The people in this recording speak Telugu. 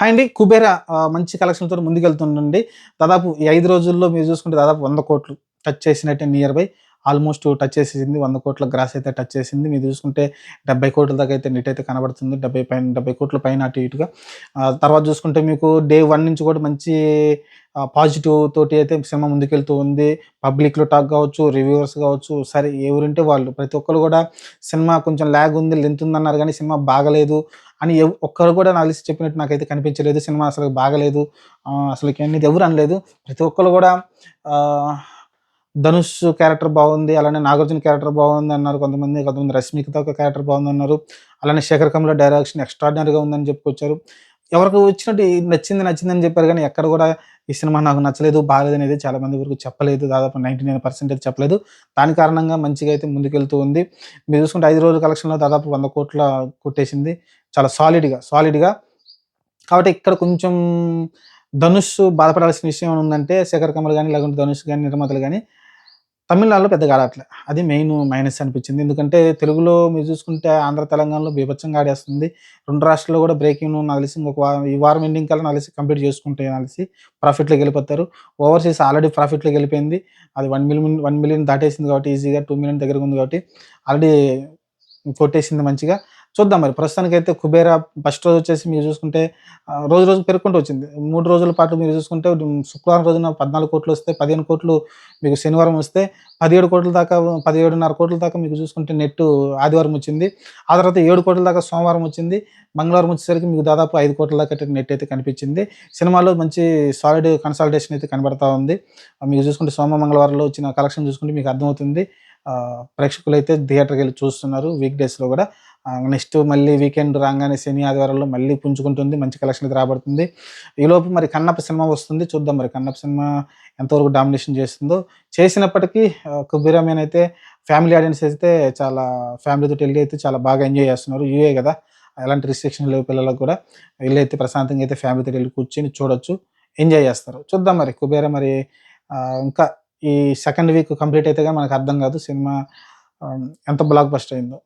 హాయ్ అండి. 'కుబేర' మంచి కలెక్షన్‌తోని ముందుకెళ్తుందండి. దాదాపు ఈ 5 రోజుల్లో మీరు చూసుకుంటే దాదాపు 100,00,00,000 టచ్ చేసినట్టే నియర్ బై. ఆల్మోస్ట్ టచ్ చేసేసింది. 100,00,00,000 గ్రాస్ అయితే టచ్ చేసింది. మీరు చూసుకుంటే 70,00,00,000 దాకా అయితే నెట్ అయితే కనబడుతుంది. 70,00,00,000 పైన అటు ఇటుగా. తర్వాత చూసుకుంటే మీకు డే 1 నుంచి కూడా మంచి పాజిటివ్ తోటి అయితే సినిమా ముందుకెళ్తూ ఉంది. పబ్లిక్‌లో టాక్ కావచ్చు, రివ్యూవర్స్ కావచ్చు, సరే ఎవరుంటే వాళ్ళు ప్రతి ఒక్కళ్ళు కూడా సినిమా కొంచెం లాగ్ ఉంది, లెంత్ ఉందన్నారు గానీ సినిమా బాగలేదు అని ఒక్కరు కూడా నాకు తెలిసి చెప్పినట్టు నాకైతే కనిపించలేదు. సినిమా అసలు బాగలేదు. అసలకి అనేది ఎవరు అనలేదు. ప్రతి ఒక్కళ్ళు కూడా ఆహ్, 'ధనుష్' క్యారెక్టర్ బాగుంది. అలానే 'నాగార్జున' క్యారెక్టర్ బాగుందన్నారు కొంతమంది. కొంతమంది 'రష్మికతో' ఒక క్యారెక్టర్ బాగుందన్నారు. అలానే 'శేఖర్ కమ్ముల' డైరెక్షన్ ఎక్స్ట్రార్డినరీగా ఉందని చెప్పుకొచ్చారు. ఎవరికి వచ్చినట్టు నచ్చింది, నచ్చిందని చెప్పారు గానీ ఎక్కడ కూడా ఈ సినిమా నాకు నచ్చలేదు, బాలేదనేది చాలా మంది వరకు చెప్పలేదు. దాదాపు 99% అయితే చెప్పలేదు. దాని కారణంగా మంచిగా అయితే ముందుకెళ్తూ ఉంది. మీరు చూసుకుంటే 5 రోజుల కలెక్షన్‌లో దాదాపు 100,00,00,000 కొట్టేసింది. చాలా సాలిడ్‌గా. కాబట్టి ఇక్కడ కొంచెం ధనుష్ బాధపడాల్సిన విషయం ఏమన్నుందంటే 'శేఖర్ కమల్' గాని, లేకుంటే ధనుష్ గాని, నిర్మాతలు గాని తమిళనాడులో పెద్దగా ఆడట్లే. అది మైనస్ అనిపించింది. ఎందుకంటే తెలుగులో మీరు చూసుకుంటే ఆంధ్ర, తెలంగాణలో బీభత్సంగా ఆడేస్తుంది. 2 రాష్ట్రాల్లో కూడా బ్రేక్ ఈవెన్ నాకు తెలిసి ఈ వారం ఎండింగ్ కల్లా నాకు తెలిసి కంప్లీట్ చేసుకుంటాయి నాకు తెలిసి. ప్రాఫిట్‌లోకెళ్ళిపోతారు. ఓవర్‌సీస్ ఆల్రెడీ ప్రాఫిట్‌లోకెళ్ళిపోయింది. అది 1,000,000 దాటేసింది కాబట్టి ఈజీగా 2,000,000 దగ్గరగుంది కాబట్టి ఆల్రెడీ కొట్టేసింది మంచిగా. చూద్దాం మరి ప్రస్తుతానికైతే 'కుబేర' ఫస్ట్ రోజొచ్చేసి మీరు చూసుకుంటే రోజు రోజుకి పెరుక్కుంటూ వచ్చింది. 3 రోజుల పాటు మీరు చూసుకుంటే శుక్రవారం రోజున 14,00,00,000 వస్తే 15,00,00,000 మీకు శనివారం వస్తే 17,00,00,000 దాకా 17,500,00,000 దాకా మీకు చూసుకుంటే నెట్టు ఆదివారం వచ్చింది. ఆ తర్వాత 7,00,00,000 దాకా సోమవారం వచ్చింది. మంగళవారం వచ్చేసరికి మీకు దాదాపు 5,00,00,000 దాకా నెట్ అయితే కనిపించింది. సినిమాలో మంచి సాలిడ్ కన్సాలిడేషన్ అయితే కనబడతా ఉంది. మీకు చూసుకుంటే మంగళవారంలో వచ్చిన కలెక్షన్ చూసుకుంటే మీకు అర్థమవుతుంది. ప్రేక్షకులైతే థియేటర్‌కెళ్ళి చూస్తున్నారు వీక్ డేస్‌లో గూడా. నెక్స్ట్ మళ్ళీ వీకెండ్ రాంగానే శని, ఆదివారాల్లో మళ్ళీ పుంజుకుంటుంది. మంచి కలెక్షన్ అయితే రాబడుతుంది. ఈలోపు మరి 'కన్నప్ప' సినిమా వస్తుంది. చూద్దాం మరి 'కన్నప్ప' సినిమా ఎంతవరకు డామినేషన్ చేస్తుందో. చేసినప్పటికీ 'కుబేరా మీన్' అయితే ఫ్యామిలీ ఆడియన్స్ అయితే చాలా ఫ్యామిలీతోటి ఎళ్లి అయితే చాలా బాగా ఎంజాయ్ చేస్తున్నారు. యూఏ గదా! ఎలాంటి రిస్ట్రిక్షన్ లేవు పిల్లలకు గూడా. ఎళ్లయితే ప్రశాంతంగా అయితే ఫ్యామిలీతోటి ఎళ్లి కూర్చొని చూడొచ్చు. ఎంజాయ్ చేస్తారు. చూద్దాం మరి 'కుబేరా' మరి ఇంకా ఈ సెకండ్ వీక్ కంప్లీట్ అయితే గాని మనకు అర్థం గాదు సినిమా ఎంత బ్లాక్ బస్టర్ అయిందో.